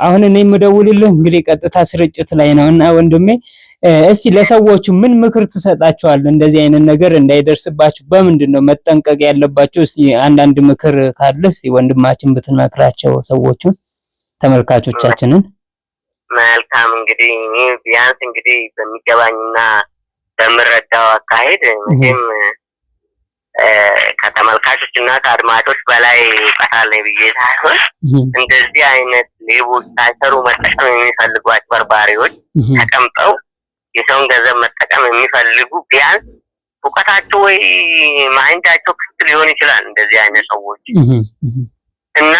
አሁን እኔ የምደውልልህ እንግዲህ ቀጥታ ስርጭት ላይ ነውና ወንድሜ እስቲ ለሰዎቹ ምን ምክር ትሰጣቸዋለህ? እንደዚህ አይነት ነገር እንዳይደርስባችሁ በምንድነው መጠንቀቅ ያለባቸው? እስቲ አንዳንድ ምክር ካለ እስቲ ወንድማችን ብትመክራቸው ሰዎቹን ተመልካቾቻችንን። መልካም እንግዲህ ቢያንስ እንግዲህ በሚገባኝና በምረዳው አካሄድ መቼም ከተመልካቾችና ከአድማጮች በላይ እውቀት አለኝ ብዬ ሳይሆን እንደዚህ አይነት ሌቦች ሳይሰሩ መጠቀም የሚፈልጉ አጭበርባሪዎች ተቀምጠው የሰውን ገንዘብ መጠቀም የሚፈልጉ ቢያንስ እውቀታቸው ወይ ማይንዳቸው ክፍት ሊሆን ይችላል እንደዚህ አይነት ሰዎች እና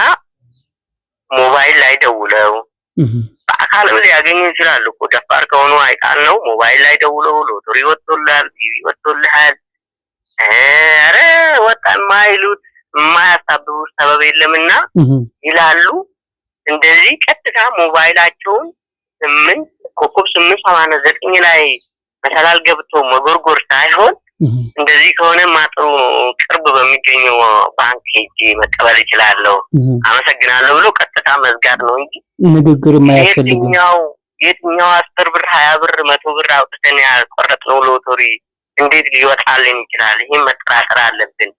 ሞባይል ላይ ደውለው በአካልም ሊያገኙ ይችላሉ እኮ ደፋር ከሆኑ አይቃል ነው። ሞባይል ላይ ደውለው ሎተሪ ወጥቶልሃል፣ ቲቪ ወጥቶልሃል አረ ወጣ ማይሉት ማያሳብቡት ሰበብ የለምና ይላሉ። እንደዚህ ቀጥታ ሞባይላቸውን 889 ላይ መሰላል ገብቶ መጎርጎር ሳይሆን እንደዚህ ከሆነ ማጥሩ ቅርብ በሚገኘው ባንክ ሄጄ መቀበል ይችላልው አመሰግናለሁ ብሎ ቀጥታ መዝጋት ነው እንጂ ንግግር የማያስፈልግም። የትኛው 10 ብር 20 ብር 100 ብር አውጥተን ያቆረጥነው ሎተሪ እንዴት ሊወጣልን ይችላል? ይሄን መጠራጠር አለብን።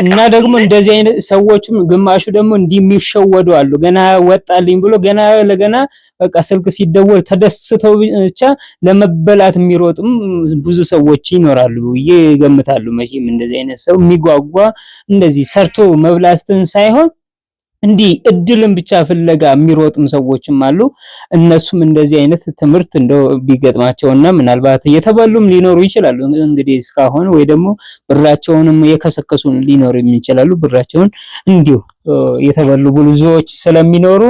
እና ደግሞ እንደዚህ አይነት ሰዎችም ግማሹ ደግሞ እንዲሚሸወዱ አሉ። ገና ወጣልኝ ብሎ ገና ለገና በቃ ስልክ ሲደወል ተደስተው ብቻ ለመበላት የሚሮጥም ብዙ ሰዎች ይኖራሉ ይገምታሉ። መቼም እንደዚህ አይነት ሰው የሚጓጓ እንደዚህ ሰርቶ መብላስትን ሳይሆን እንዲህ እድልን ብቻ ፍለጋ የሚሮጡም ሰዎችም አሉ። እነሱም እንደዚህ አይነት ትምህርት እንደው ቢገጥማቸውና ምናልባት የተበሉም ሊኖሩ ይችላሉ። እንግዲህ እስካሁን ወይ ደግሞ ብራቸውንም የከሰከሱን ሊኖሩ ይችላሉ። ብራቸውን እንዲሁ የተበሉ ብዙዎች ስለሚኖሩ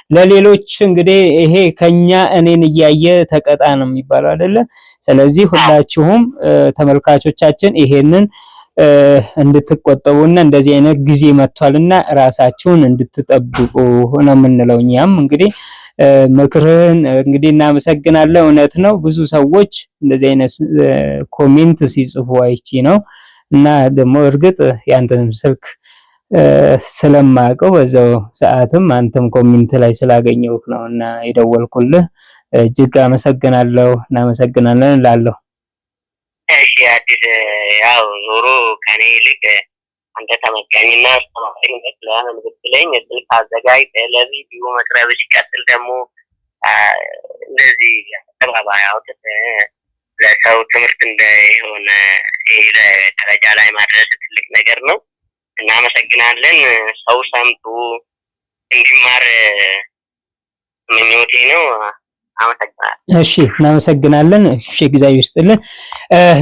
ለሌሎች እንግዲህ ይሄ ከኛ እኔን እያየ ተቀጣ ነው የሚባለው አይደለ? ስለዚህ ሁላችሁም ተመልካቾቻችን ይሄንን እንድትቆጠቡና እንደዚህ አይነት ጊዜ መጥቷልና ራሳችሁን እንድትጠብቁ ነው የምንለው። እኛም እንግዲህ ምክርን እንግዲህ እናመሰግናለን። እውነት ነው ብዙ ሰዎች እንደዚህ አይነት ኮሜንት ሲጽፉ አይቺ ነው እና ደግሞ እርግጥ ያንተን ስልክ ስለማቀው በዛው ሰዓትም አንተም ኮሜንት ላይ ስላገኘሁት ነውና የደወልኩልህ እጅግ አመሰግናለሁ። እናመሰግናለን እላለሁ። እሺ አዲስ ያው ዞሮ ከኔ ይልቅ አንተ ተመካኝና አስተማሪ ስለሆነ ብትለኝ ስልክ አዘጋጅ ለቪዲዮ መቅረብ ሲቀጥል ደግሞ እንደዚህ ተባባይ አውጥተህ ለሰው ትምህርት እንደሆነ ይሄ ደረጃ ላይ ማድረስ ትልቅ ነገር ነው። እናመሰግናለን። ሰው ሰምቶ እንዲማር ምኞቴ ነው። እሺ እናመሰግናለን። እሺ እግዚአብሔር ይስጥልን።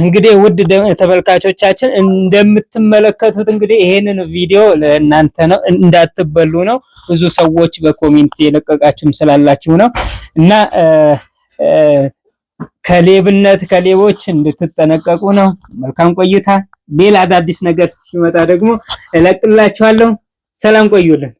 እንግዲህ ውድ ተመልካቾቻችን እንደምትመለከቱት እንግዲህ ይሄንን ቪዲዮ ለእናንተ ነው እንዳትበሉ ነው። ብዙ ሰዎች በኮሜንት የለቀቃችሁም ስላላችሁ ነው እና ከሌቦች እንድትጠነቀቁ ነው። መልካም ቆይታ። ሌላ አዳዲስ ነገር ሲመጣ ደግሞ እለቅላችኋለሁ። ሰላም ቆዩልን።